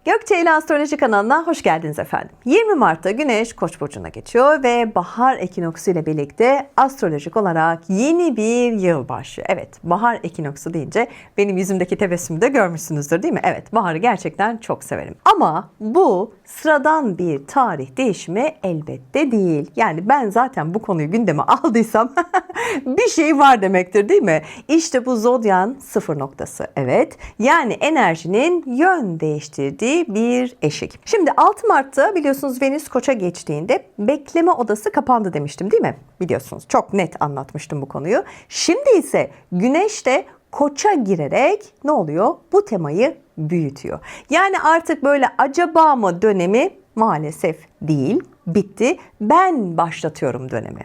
Gökçe ile Astroloji kanalına hoş geldiniz efendim. 20 Mart'ta Güneş Koç burcuna geçiyor ve bahar ekinoksu ile birlikte astrolojik olarak yeni bir yıl başlıyor. Evet, bahar ekinoksu deyince benim yüzümdeki tebessümü de görmüşsünüzdür değil mi? Evet, baharı gerçekten çok severim. Ama bu sıradan bir tarih değişimi elbette değil. Yani ben zaten bu konuyu gündeme aldıysam bir şey var demektir değil mi? İşte bu zodyan sıfır noktası. Evet, yani enerjinin yön değiştirdiği bir eşik. Şimdi 6 Mart'ta biliyorsunuz Venüs Koç'a geçtiğinde bekleme odası kapandı demiştim değil mi? Biliyorsunuz çok net anlatmıştım bu konuyu. Şimdi ise Güneş de Koç'a girerek ne oluyor? Bu temayı büyütüyor. Yani artık böyle acaba mı dönemi maalesef değil, bitti. Ben başlatıyorum dönemi.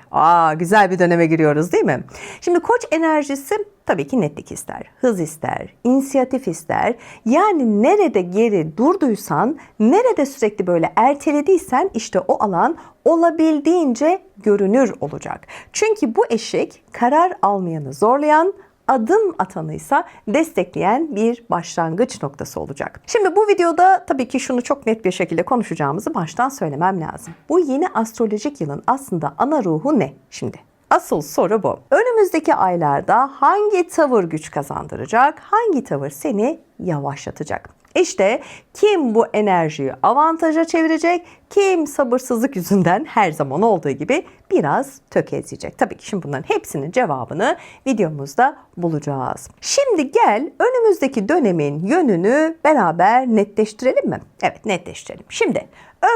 Güzel bir döneme giriyoruz değil mi? Şimdi Koç enerjisi tabii ki netlik ister, hız ister, inisiyatif ister. Yani nerede geri durduysan, nerede sürekli böyle ertelediysen işte o alan olabildiğince görünür olacak. Çünkü bu eşik karar almayanı zorlayan, adım atanıysa destekleyen bir başlangıç noktası olacak. Şimdi bu videoda tabii ki şunu çok net bir şekilde konuşacağımızı baştan söylemem lazım. Bu yeni astrolojik yılın aslında ana ruhu ne? Şimdi asıl soru bu. Önümüzdeki aylarda hangi tavır güç kazandıracak, hangi tavır seni yavaşlatacak? İşte kim bu enerjiyi avantaja çevirecek, kim sabırsızlık yüzünden her zaman olduğu gibi biraz tökezleyecek. Tabii ki şimdi bunların hepsinin cevabını videomuzda bulacağız. Şimdi gel önümüzdeki dönemin yönünü beraber netleştirelim mi? Evet, netleştirelim. Şimdi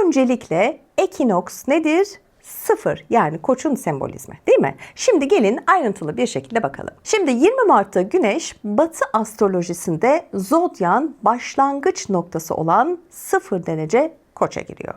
öncelikle ekinoks nedir? Sıfır, yani Koç'un sembolizmi değil mi? Şimdi gelin ayrıntılı bir şekilde bakalım. Şimdi 20 Mart'ta Güneş Batı astrolojisinde zodyan başlangıç noktası olan 0 derece Koç'a giriyor.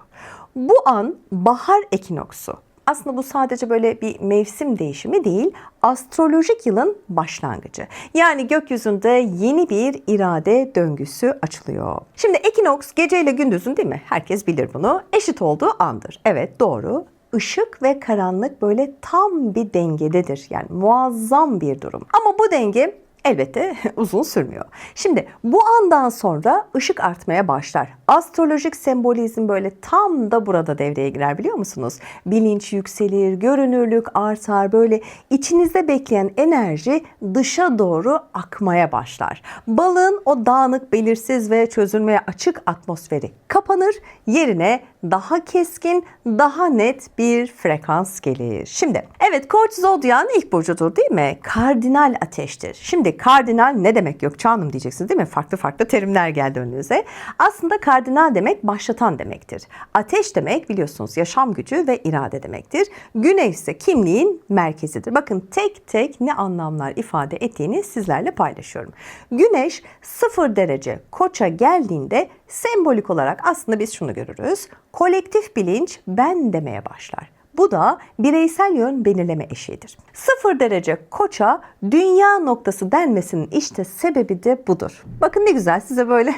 Bu an bahar ekinoksu. Aslında bu sadece böyle bir mevsim değişimi değil, astrolojik yılın başlangıcı. Yani gökyüzünde yeni bir irade döngüsü açılıyor. Şimdi ekinoks geceyle gündüzün değil mi? Herkes bilir bunu. Eşit olduğu andır. Evet, doğru. Işık ve karanlık böyle tam bir dengededir. Yani muazzam bir durum. Ama bu denge elbette uzun sürmüyor. Şimdi bu andan sonra ışık artmaya başlar. Astrolojik sembolizm böyle tam da burada devreye girer, biliyor musunuz? Bilinç yükselir, görünürlük artar, böyle içinizde bekleyen enerji dışa doğru akmaya başlar. Balığın o dağınık, belirsiz ve çözülmeye açık atmosferi kapanır, yerine daha keskin, daha net bir frekans gelir. Şimdi evet, Koç zodyan ilk burcudur değil mi? Kardinal ateştir. Şimdi kardinal ne demek Gökçe Hanım diyeceksiniz değil mi? Farklı farklı terimler geldi önünüze. Aslında kardinal demek başlatan demektir. Ateş demek biliyorsunuz yaşam gücü ve irade demektir. Güneş ise kimliğin merkezidir. Bakın tek tek ne anlamlar ifade ettiğini sizlerle paylaşıyorum. Güneş 0 derece Koç'a geldiğinde sembolik olarak aslında biz şunu görürüz. Kolektif bilinç ben demeye başlar. Bu da bireysel yön belirleme eşiğidir. 0 derece Koç'a dünya noktası denmesinin işte sebebi de budur. Bakın ne güzel, size böyle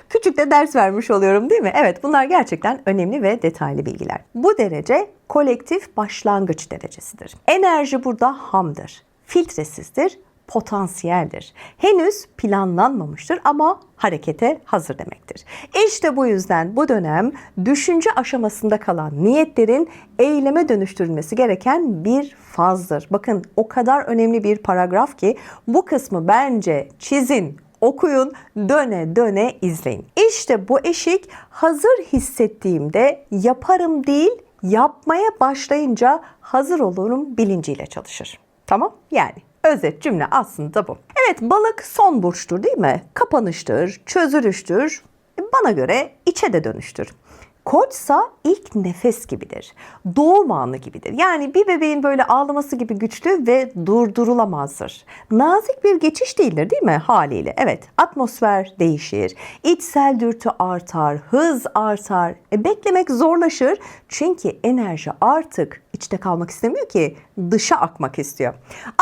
küçük de ders vermiş oluyorum değil mi? Evet, bunlar gerçekten önemli ve detaylı bilgiler. Bu derece kolektif başlangıç derecesidir. Enerji burada hamdır, filtresizdir, potansiyeldir. Henüz planlanmamıştır ama harekete hazır demektir. İşte bu yüzden bu dönem düşünce aşamasında kalan niyetlerin eyleme dönüştürülmesi gereken bir fazdır. Bakın o kadar önemli bir paragraf ki bu kısmı bence çizin, okuyun, döne döne izleyin. İşte bu eşik hazır hissettiğimde yaparım değil, yapmaya başlayınca hazır olurum bilinciyle çalışır. Tamam? Yani özet cümle aslında bu. Evet, balık son burçtur değil mi? Kapanıştır, çözülüştür. Bana göre içe de dönüştür. Koçsa ilk nefes gibidir. Doğum anı gibidir. Yani bir bebeğin böyle ağlaması gibi güçlü ve durdurulamazdır. Nazik bir geçiş değildir değil mi haliyle? Evet, atmosfer değişir. İçsel dürtü artar, hız artar. Beklemek zorlaşır. Çünkü enerji artık içte kalmak istemiyor ki, dışa akmak istiyor.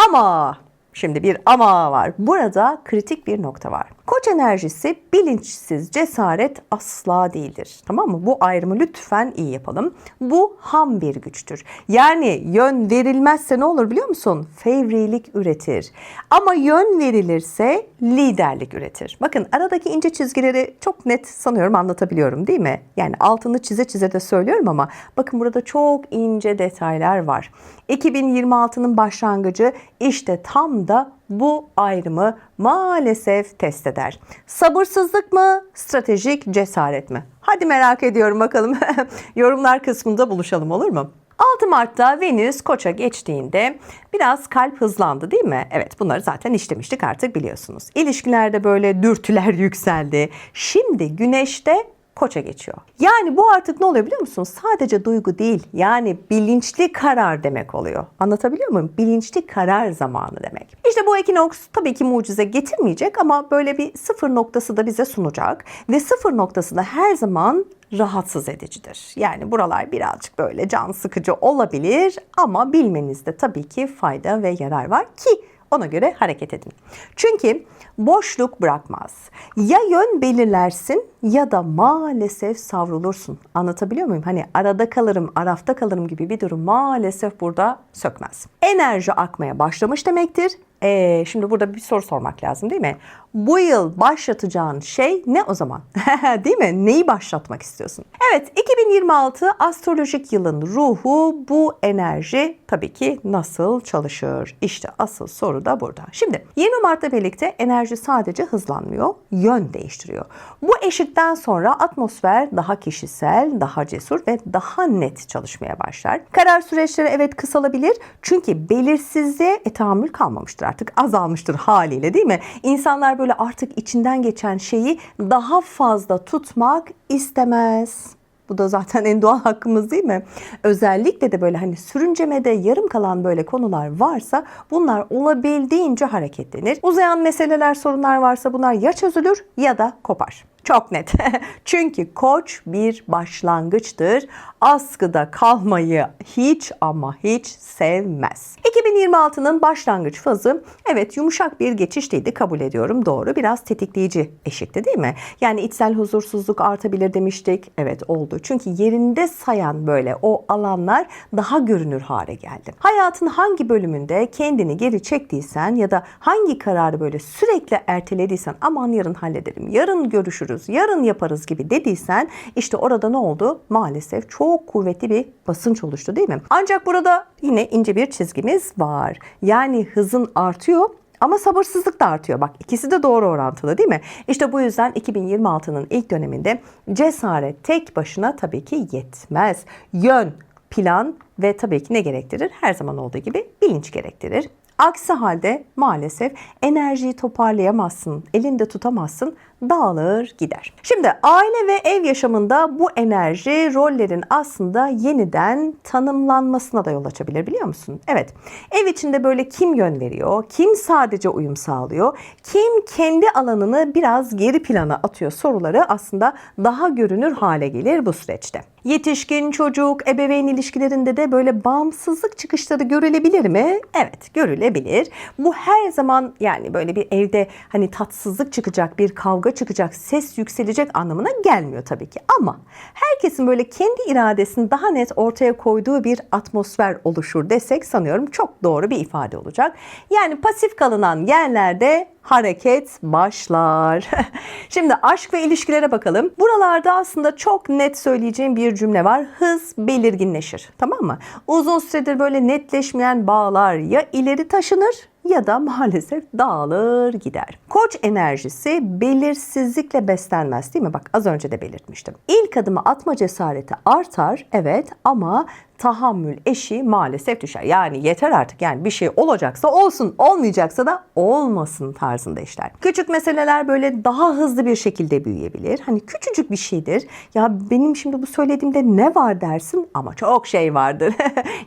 Ama şimdi bir ama var. Burada kritik bir nokta var. Koç enerjisi bilinçsiz cesaret asla değildir. Tamam mı? Bu ayrımı lütfen iyi yapalım. Bu ham bir güçtür. Yani yön verilmezse ne olur biliyor musun? Fevrilik üretir. Ama yön verilirse liderlik üretir. Bakın aradaki ince çizgileri çok net sanıyorum anlatabiliyorum değil mi? Yani altını çize çize de söylüyorum ama bakın burada çok ince detaylar var. 2026'nın başlangıcı işte tam da bu ayrımı maalesef test eder. Sabırsızlık mı, stratejik cesaret mi? Hadi merak ediyorum bakalım. Yorumlar kısmında buluşalım, olur mu? 6 Mart'ta Venüs Koç'a geçtiğinde biraz kalp hızlandı değil mi? Evet, bunları zaten işlemiştik, artık biliyorsunuz. İlişkilerde böyle dürtüler yükseldi. Şimdi Güneş'te Koç'a geçiyor. Yani bu artık ne oluyor biliyor musun? Sadece duygu değil, yani bilinçli karar demek oluyor. Anlatabiliyor muyum? Bilinçli karar zamanı demek. İşte bu ekinoks tabii ki mucize getirmeyecek ama böyle bir sıfır noktası da bize sunacak. Ve sıfır noktası da her zaman rahatsız edicidir. Yani buralar birazcık böyle can sıkıcı olabilir ama bilmenizde tabii ki fayda ve yarar var ki ona göre hareket edin. Çünkü boşluk bırakmaz. Ya yön belirlersin ya da maalesef savrulursun. Anlatabiliyor muyum? Hani arada kalırım, arafta kalırım gibi bir durum maalesef burada sökmez. Enerji akmaya başlamış demektir. Şimdi burada bir soru sormak lazım değil mi? Bu yıl başlatacağın şey ne o zaman? Değil mi? Neyi başlatmak istiyorsun? Evet, 2026 astrolojik yılın ruhu, bu enerji tabii ki nasıl çalışır? İşte asıl soru da burada. Şimdi 20 Mart'ta birlikte enerji sadece hızlanmıyor, yön değiştiriyor. Bu eşikten sonra atmosfer daha kişisel, daha cesur ve daha net çalışmaya başlar. Karar süreçleri evet kısalabilir çünkü belirsizliğe tahammül kalmamıştır, artık azalmıştır haliyle değil mi? İnsanlar böyle artık içinden geçen şeyi daha fazla tutmak istemez. Bu da zaten en doğal hakkımız değil mi? Özellikle de böyle hani sürüncemede yarım kalan böyle konular varsa bunlar olabildiğince hareketlenir. Uzayan meseleler, sorunlar varsa bunlar ya çözülür ya da kopar. Çok net. Çünkü Koç bir başlangıçtır. Askıda kalmayı hiç ama hiç sevmez. 2026'nın başlangıç fazı evet yumuşak bir geçişteydi, kabul ediyorum, doğru. Biraz tetikleyici eşikti değil mi? Yani içsel huzursuzluk artabilir demiştik. Evet oldu. Çünkü yerinde sayan böyle o alanlar daha görünür hale geldi. Hayatın hangi bölümünde kendini geri çektiysen ya da hangi kararı böyle sürekli ertelediysen, aman yarın hallederim, yarın görüşürüz, yarın yaparız gibi dediysen işte orada ne oldu? Maalesef çok kuvvetli bir basınç oluştu değil mi? Ancak burada yine ince bir çizgimiz var. Yani hızın artıyor ama sabırsızlık da artıyor. Bak, ikisi de doğru orantılı değil mi? İşte bu yüzden 2026'nın ilk döneminde cesaret tek başına tabii ki yetmez. Yön, plan ve tabii ki ne gerektirir? Her zaman olduğu gibi bilinç gerektirir. Aksi halde maalesef enerjiyi toparlayamazsın, elinde tutamazsın, dağılır gider. Şimdi aile ve ev yaşamında bu enerji rollerin aslında yeniden tanımlanmasına da yol açabilir, biliyor musun? Evet, ev içinde böyle kim yön veriyor, kim sadece uyum sağlıyor, kim kendi alanını biraz geri plana atıyor soruları aslında daha görünür hale gelir bu süreçte. Yetişkin, çocuk, ebeveyn ilişkilerinde de böyle bağımsızlık çıkışları görülebilir mi? Evet, görülebilir. Bu her zaman yani böyle bir evde hani tatsızlık çıkacak, bir kavga çıkacak, ses yükselecek anlamına gelmiyor tabii ki. Ama herkesin böyle kendi iradesini daha net ortaya koyduğu bir atmosfer oluşur desek sanıyorum çok doğru bir ifade olacak. Yani pasif kalınan yerlerde hareket başlar. Şimdi aşk ve ilişkilere bakalım. Buralarda aslında çok net söyleyeceğim bir cümle var. Hız belirginleşir. Tamam mı? Uzun süredir böyle netleşmeyen bağlar ya ileri taşınır ya da maalesef dağılır gider. Koç enerjisi belirsizlikle beslenmez değil mi? Bak, az önce de belirtmiştim. İlk adımı atma cesareti artar evet ama tahammül eşiği maalesef düşer. Yani yeter artık, yani bir şey olacaksa olsun, olmayacaksa da olmasın tarzında işler. Küçük meseleler böyle daha hızlı bir şekilde büyüyebilir. Hani küçücük bir şeydir. Ya benim şimdi bu söylediğimde ne var dersin ama çok şey vardır.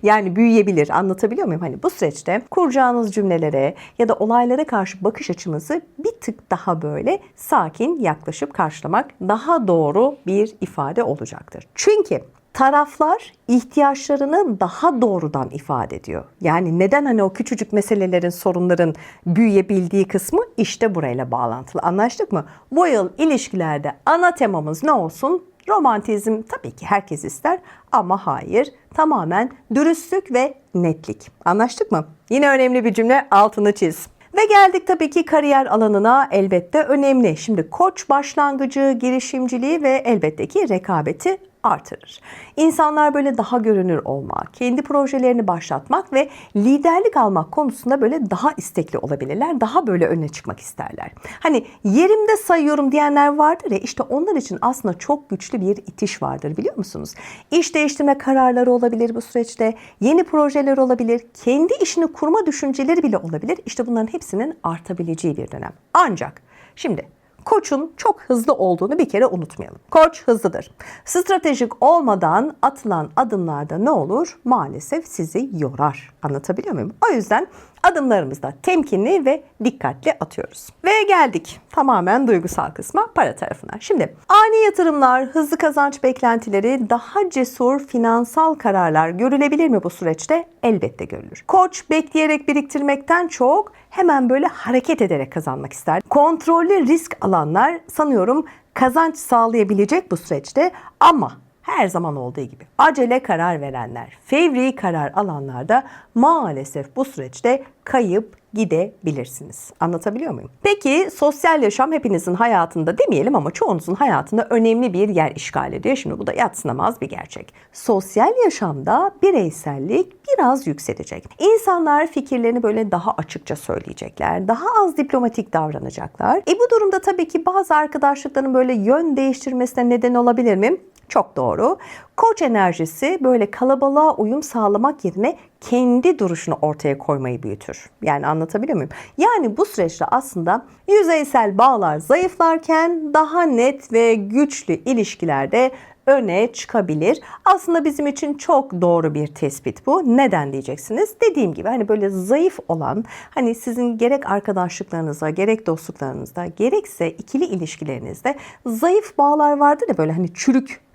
Yani büyüyebilir. Anlatabiliyor muyum? Hani bu süreçte kuracağınız cümlelere ya da olaylara karşı bakış açınızı bir tık daha böyle sakin yaklaşıp karşılamak daha doğru bir ifade olacaktır. Çünkü Taraflar ihtiyaçlarını daha doğrudan ifade ediyor. Yani neden hani o küçücük meselelerin, sorunların büyüyebildiği kısmı işte burayla bağlantılı. Anlaştık mı? Bu yıl ilişkilerde ana temamız ne olsun? Romantizm tabii ki herkes ister ama hayır. Tamamen dürüstlük ve netlik. Anlaştık mı? Yine önemli bir cümle, altını çiz. Ve geldik tabii ki kariyer alanına, elbette önemli. Şimdi Koç başlangıcı, girişimciliği ve elbette ki rekabeti artırır. İnsanlar böyle daha görünür olmak, kendi projelerini başlatmak ve liderlik almak konusunda böyle daha istekli olabilirler. Daha böyle öne çıkmak isterler. Hani yerimde sayıyorum diyenler vardır ya, işte onlar için aslında çok güçlü bir itiş vardır, biliyor musunuz? İş değiştirme kararları olabilir bu süreçte, yeni projeler olabilir, kendi işini kurma düşünceleri bile olabilir. İşte bunların hepsinin artabileceği bir dönem. Ancak şimdi Koç'un çok hızlı olduğunu bir kere unutmayalım. Koç hızlıdır. Stratejik olmadan atılan adımlarda ne olur? Maalesef sizi yorar. Anlatabiliyor muyum? O yüzden adımlarımızda temkinli ve dikkatli atıyoruz. Ve geldik tamamen duygusal kısma, para tarafına. Şimdi ani yatırımlar, hızlı kazanç beklentileri, daha cesur finansal kararlar görülebilir mi bu süreçte? Elbette görülür. Koç bekleyerek biriktirmekten çok hemen böyle hareket ederek kazanmak ister. Kontrollü risk alanlar sanıyorum kazanç sağlayabilecek bu süreçte, ama her zaman olduğu gibi acele karar verenler, fevri karar alanlarda maalesef bu süreçte kayıp gidebilirsiniz. Anlatabiliyor muyum? Peki sosyal yaşam hepinizin hayatında demeyelim ama çoğunuzun hayatında önemli bir yer işgal ediyor. Şimdi bu da yadsınamaz bir gerçek. Sosyal yaşamda bireysellik biraz yükselecek. İnsanlar fikirlerini böyle daha açıkça söyleyecekler. Daha az diplomatik davranacaklar. Bu durumda tabii ki bazı arkadaşlıkların böyle yön değiştirmesine neden olabilir mi? Çok doğru. Koç enerjisi böyle kalabalığa uyum sağlamak yerine kendi duruşunu ortaya koymayı büyütür. Yani anlatabiliyor muyum? Yani bu süreçte aslında yüzeysel bağlar zayıflarken daha net ve güçlü ilişkilerde öne çıkabilir. Aslında bizim için çok doğru bir tespit bu. Neden diyeceksiniz? Dediğim gibi hani böyle zayıf olan, hani sizin gerek arkadaşlıklarınızda, gerek dostluklarınızda, gerekse ikili ilişkilerinizde zayıf bağlar vardır ya, böyle hani çürük.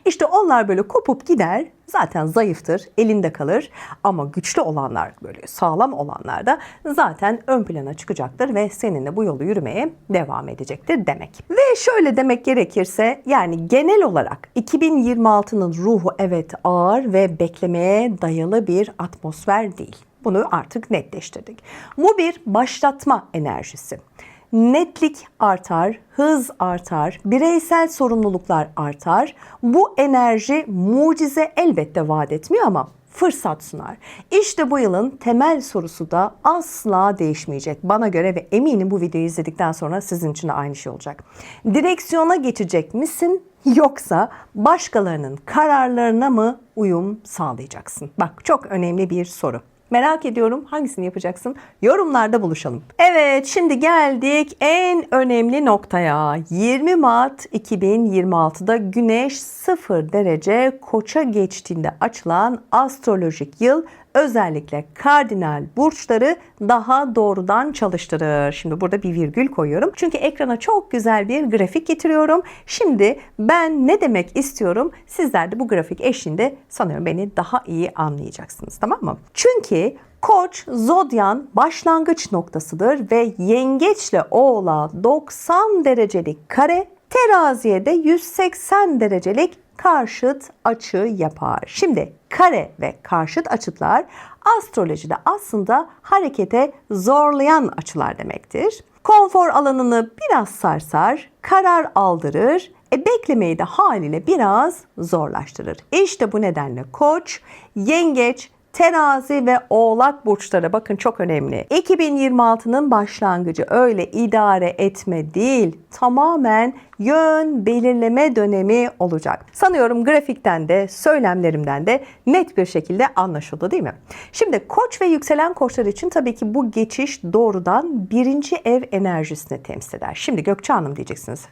İşte onlar böyle kopup gider. Zaten zayıftır, elinde kalır, ama güçlü olanlar, böyle sağlam olanlar da zaten ön plana çıkacaktır ve seninle bu yolu yürümeye devam edecektir demek. Ve şöyle demek gerekirse, yani genel olarak 2026'nın ruhu evet ağır ve beklemeye dayalı bir atmosfer değil. Bunu artık netleştirdik. Bu bir başlatma enerjisi. Netlik artar, hız artar, bireysel sorumluluklar artar. Bu enerji mucize elbette vaat etmiyor ama fırsat sunar. İşte bu yılın temel sorusu da asla değişmeyecek bana göre ve eminim bu videoyu izledikten sonra sizin için de aynı şey olacak. Direksiyona geçecek misin, yoksa başkalarının kararlarına mı uyum sağlayacaksın? Bak, çok önemli bir soru. Merak ediyorum, hangisini yapacaksın? Yorumlarda buluşalım. Evet, şimdi geldik en önemli noktaya. 20 Mart 2026'da Güneş 0 derece Koç'a geçtiğinde açılan astrolojik yıl özellikle kardinal burçları daha doğrudan çalıştırır. Şimdi burada bir virgül koyuyorum. Çünkü ekrana çok güzel bir grafik getiriyorum. Şimdi ben ne demek istiyorum? Sizler de bu grafik eşliğinde sanıyorum beni daha iyi anlayacaksınız. Tamam mı? Çünkü Koç zodyan başlangıç noktasıdır ve Yengeçle Oğlağa 90 derecelik kare, Teraziye de 180 derecelik karşıt açı yapar. Şimdi kare ve karşıt açılar astrolojide aslında harekete zorlayan açılar demektir. Konfor alanını biraz sarsar, karar aldırır, beklemeyi de haliyle biraz zorlaştırır. İşte bu nedenle Koç, Yengeç, Terazi ve Oğlak burçları, bakın çok önemli. 2026'nın başlangıcı öyle idare etme değil, tamamen yön belirleme dönemi olacak. Sanıyorum grafikten de söylemlerimden de net bir şekilde anlaşıldı, değil mi? Şimdi Koç ve yükselen Koçlar için tabii ki bu geçiş doğrudan birinci ev enerjisini temsil eder. Şimdi Gökçe Hanım diyeceksiniz.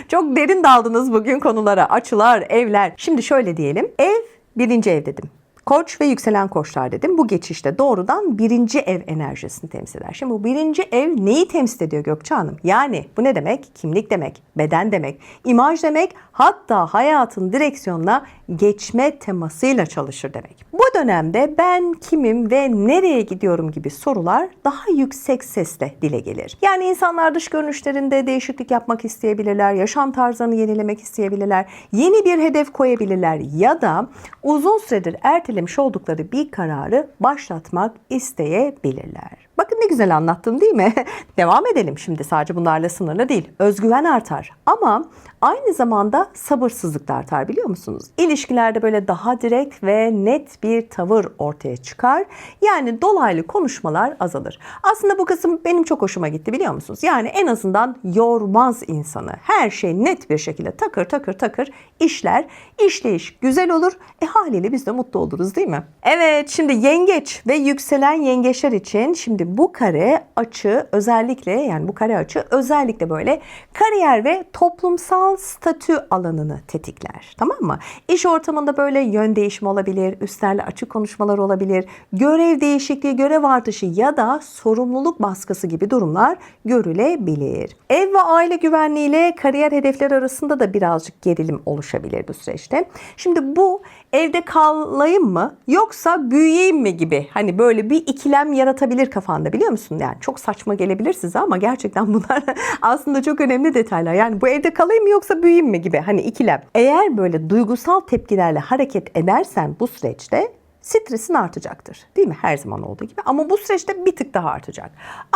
Çok derin daldınız bugün konulara, açılar, evler. Şimdi şöyle diyelim, ev birinci ev dedim. Koç ve yükselen Koçlar dedim. Bu geçişte doğrudan birinci ev enerjisini temsil eder. Şimdi bu birinci ev neyi temsil ediyor Gökçe Hanım? Yani bu ne demek? Kimlik demek, beden demek, imaj demek, hatta hayatın direksiyonuna geçme temasıyla çalışır demek. Bu dönemde ben kimim ve nereye gidiyorum gibi sorular daha yüksek sesle dile gelir. Yani insanlar dış görünüşlerinde değişiklik yapmak isteyebilirler, yaşam tarzlarını yenilemek isteyebilirler, yeni bir hedef koyabilirler ya da uzun süredir ertelemiş oldukları bir kararı başlatmak isteyebilirler. Bakın ne güzel anlattım değil mi? Devam edelim. Şimdi sadece bunlarla sınırlı değil. Özgüven artar ama aynı zamanda sabırsızlık da artar, biliyor musunuz? İlişkilerde böyle daha direkt ve net bir tavır ortaya çıkar. Yani dolaylı konuşmalar azalır. Aslında bu kısım benim çok hoşuma gitti, biliyor musunuz? Yani en azından yormaz insanı. Her şey net bir şekilde takır takır takır işler. İşleyiş güzel olur. Haliyle biz de mutlu oluruz değil mi? Evet, şimdi yengeç ve yükselen yengeçler için şimdi bu kare açı özellikle böyle kariyer ve toplumsal statü alanını tetikler. Tamam mı? İş ortamında böyle yön değişimi olabilir, üstlerle açık konuşmalar olabilir, görev değişikliği, görev artışı ya da sorumluluk baskısı gibi durumlar görülebilir. Ev ve aile güvenliğiyle kariyer hedefleri arasında da birazcık gerilim oluşabilir bu süreçte. Şimdi bu evde kalayım mı yoksa büyüyeyim mi gibi hani böyle bir ikilem yaratabilir kafanda, biliyor musun? Yani çok saçma gelebilir size ama gerçekten bunlar aslında çok önemli detaylar. Yani bu evde kalayım mı yoksa büyüyeyim mi gibi hani ikilem. Eğer böyle duygusal tepkilerle hareket edersen bu süreçte stresin artacaktır. Değil mi? Her zaman olduğu gibi. Ama bu süreçte bir tık daha artacak.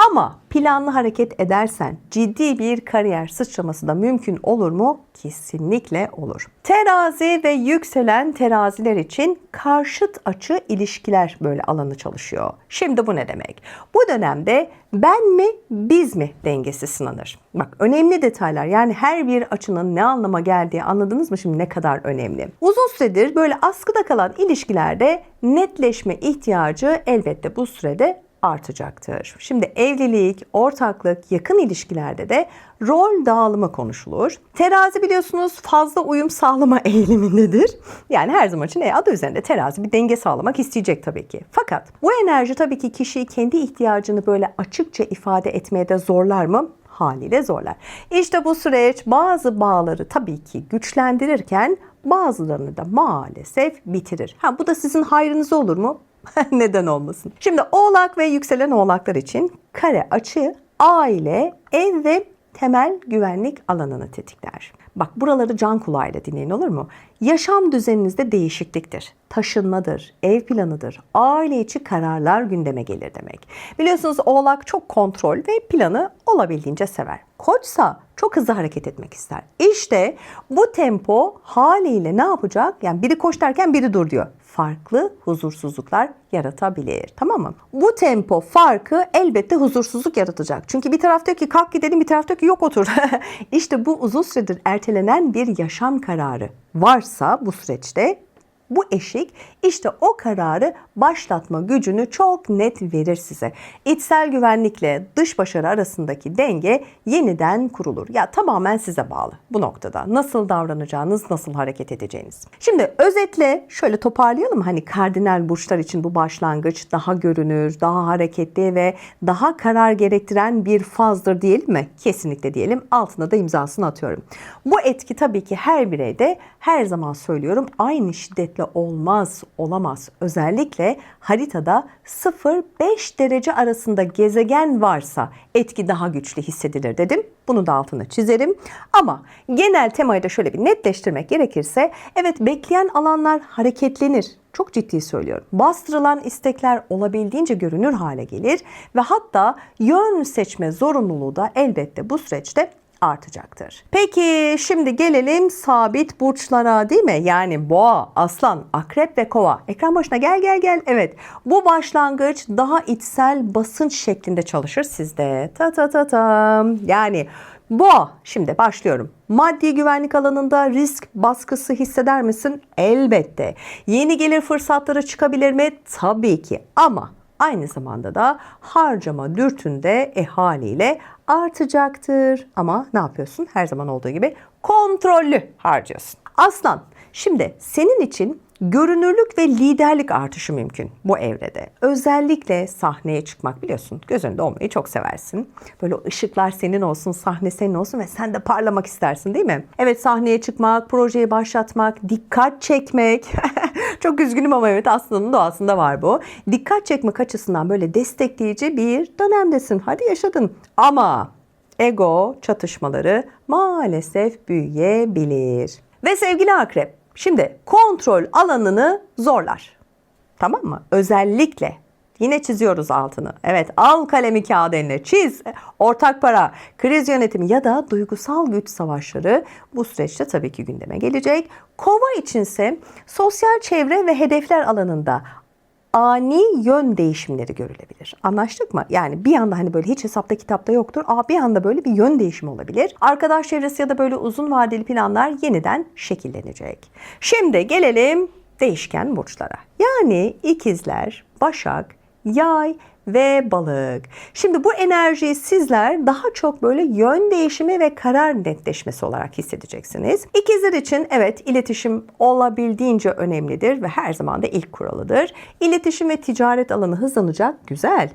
Ama planlı hareket edersen ciddi bir kariyer sıçraması da mümkün olur mu? Kesinlikle olur. Terazi ve yükselen teraziler için karşıt açı ilişkiler böyle alanı çalışıyor. Şimdi bu ne demek? Bu dönemde ben mi biz mi dengesi sınanır. Bak, önemli detaylar, yani her bir açının ne anlama geldiği anladınız mı şimdi ne kadar önemli? Uzun süredir böyle askıda kalan ilişkilerde netleşme ihtiyacı elbette bu sürede artacaktır. Şimdi evlilik, ortaklık, yakın ilişkilerde de rol dağılımı konuşulur. Terazi biliyorsunuz fazla uyum sağlama eğilimindedir. Yani her zaman için adı üzerinde terazi bir denge sağlamak isteyecek tabii ki. Fakat bu enerji tabii ki kişiyi kendi ihtiyacını böyle açıkça ifade etmeye de zorlar mı? Haliyle zorlar. İşte bu süreç bazı bağları tabii ki güçlendirirken bazılarını da maalesef bitirir. Bu da sizin hayrınıza olur mu? Neden olmasın? Şimdi Oğlak ve yükselen Oğlaklar için kare açı aile, ev ve temel güvenlik alanını tetikler. Bak, buraları can kulağıyla dinleyin, olur mu? Yaşam düzeninizde değişikliktir, taşınmadır, ev planıdır, aile içi kararlar gündeme gelir demek. Biliyorsunuz Oğlak çok kontrol ve planı olabildiğince sever. Koçsa çok hızlı hareket etmek ister. İşte bu tempo haliyle ne yapacak? Yani biri koş derken biri dur diyor. Farklı huzursuzluklar yaratabilir. Tamam mı? Bu tempo farkı elbette huzursuzluk yaratacak. Çünkü bir taraf diyor ki kalk gidelim, bir taraf diyor ki yok otur. İşte bu uzun süredir ertelenen bir yaşam kararı varsa bu süreçte bu eşik işte o kararı başlatma gücünü çok net verir size. İçsel güvenlikle dış başarı arasındaki denge yeniden kurulur. Ya tamamen size bağlı bu noktada. Nasıl davranacağınız, nasıl hareket edeceğiniz. Şimdi özetle şöyle toparlayalım. Hani kardinal burçlar için bu başlangıç daha görünür, daha hareketli ve daha karar gerektiren bir fazdır diyelim mi? Kesinlikle diyelim. Altına da imzasını atıyorum. Bu etki tabii ki her bireyde, her zaman söylüyorum, aynı şiddetle olmaz, olamaz. Özellikle haritada 0-5 derece arasında gezegen varsa etki daha güçlü hissedilir dedim. Bunu da altını çizerim. Ama genel temayı da şöyle bir netleştirmek gerekirse, evet, bekleyen alanlar hareketlenir. Çok ciddi söylüyorum. Bastırılan istekler olabildiğince görünür hale gelir ve hatta yön seçme zorunluluğu da elbette bu süreçte artacaktır. Peki şimdi gelelim sabit burçlara, değil mi? Yani Boğa, Aslan, Akrep ve Kova. Ekran başına gel. Evet. Bu başlangıç daha içsel basınç şeklinde çalışır sizde. Yani Boğa, şimdi başlıyorum. Maddi güvenlik alanında risk baskısı hisseder misin? Elbette. Yeni gelir fırsatları çıkabilir mi? Tabii ki. Ama aynı zamanda da harcama dürtünde haliyle artacaktır. Ama ne yapıyorsun? Her zaman olduğu gibi kontrollü harcıyorsun. Aslan, şimdi senin için Görünürlük ve liderlik artışı mümkün bu evrede. Özellikle sahneye çıkmak, biliyorsun göz önünde olmayı çok seversin. Böyle ışıklar senin olsun, sahne senin olsun ve sen de parlamak istersin, değil mi? Evet, sahneye çıkmak, projeyi başlatmak, dikkat çekmek. Çok üzgünüm ama evet, aslında doğasında var bu. Dikkat çekmek açısından böyle destekleyici bir dönemdesin. Hadi yaşadın. Ama ego çatışmaları maalesef büyüyebilir. Ve sevgili akrep, şimdi kontrol alanını zorlar. Tamam mı? Özellikle yine çiziyoruz altını. Evet, al kalemi kağıdı eline, çiz. Ortak para, kriz yönetimi ya da duygusal güç savaşları bu süreçte tabii ki gündeme gelecek. Kova içinse sosyal çevre ve hedefler alanında ani yön değişimleri görülebilir. Anlaştık mı? Yani bir anda hani böyle hiç hesapta kitapta yoktur. Bir anda böyle bir yön değişimi olabilir. Arkadaş çevresi ya da böyle uzun vadeli planlar yeniden şekillenecek. Şimdi gelelim değişken burçlara. Yani ikizler, başak, yay ve balık. Şimdi bu enerjiyi sizler daha çok böyle yön değişimi ve karar netleşmesi olarak hissedeceksiniz. İkizler için evet, iletişim olabildiğince önemlidir ve her zaman da ilk kuralıdır. İletişim ve ticaret alanı hızlanacak, güzel.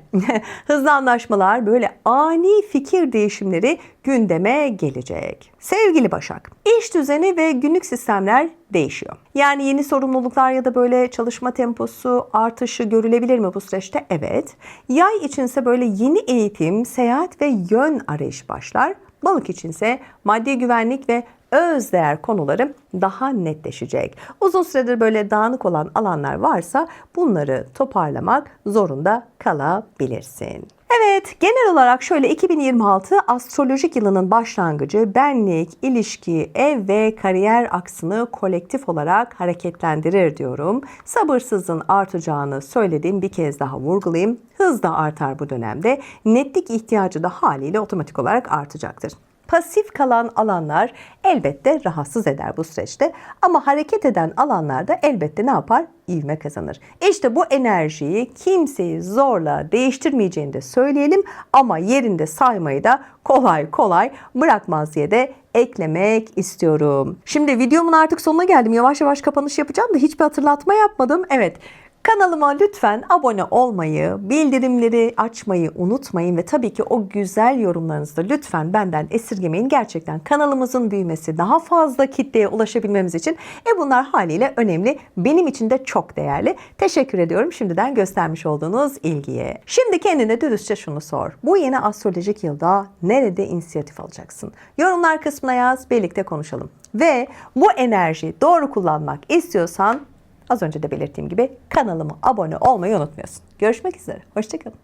Hızlı anlaşmalar, böyle ani fikir değişimleri gündeme gelecek. Sevgili Başak, iş düzeni ve günlük sistemler değişiyor. Yani yeni sorumluluklar ya da böyle çalışma temposu artışı görülebilir mi bu süreçte? Evet. Yay içinse böyle yeni eğitim, seyahat ve yön arayış başlar. Balık içinse maddi güvenlik ve özdeğer konuları daha netleşecek. Uzun süredir böyle dağınık olan alanlar varsa bunları toparlamak zorunda kalabilirsin. Evet, genel olarak şöyle 2026 astrolojik yılının başlangıcı benlik, ilişki, ev ve kariyer aksını kolektif olarak hareketlendirir diyorum. Sabırsızlığın artacağını söylediğim bir kez daha vurgulayayım. Hız da artar bu dönemde. Netlik ihtiyacı da haliyle otomatik olarak artacaktır. Pasif kalan alanlar elbette rahatsız eder bu süreçte. Ama hareket eden alanlarda elbette ne yapar? İvme kazanır. İşte bu enerjiyi kimseyi zorla değiştirmeyeceğini de söyleyelim. Ama yerinde saymayı da kolay kolay bırakmaz diye de eklemek istiyorum. Şimdi videomun artık sonuna geldim. Yavaş yavaş kapanış yapacağım da hiçbir hatırlatma yapmadım. Evet. Kanalıma lütfen abone olmayı, bildirimleri açmayı unutmayın ve tabii ki o güzel yorumlarınızı da lütfen benden esirgemeyin. Gerçekten kanalımızın büyümesi, daha fazla kitleye ulaşabilmemiz için bunlar haliyle önemli. Benim için de çok değerli. Teşekkür ediyorum şimdiden göstermiş olduğunuz ilgiye. Şimdi kendine dürüstçe şunu sor. Bu yeni astrolojik yılda nerede inisiyatif alacaksın? Yorumlar kısmına yaz, birlikte konuşalım. Ve bu enerjiyi doğru kullanmak istiyorsan az önce de belirttiğim gibi kanalıma abone olmayı unutmuyorsun. Görüşmek üzere. Hoşça kalın.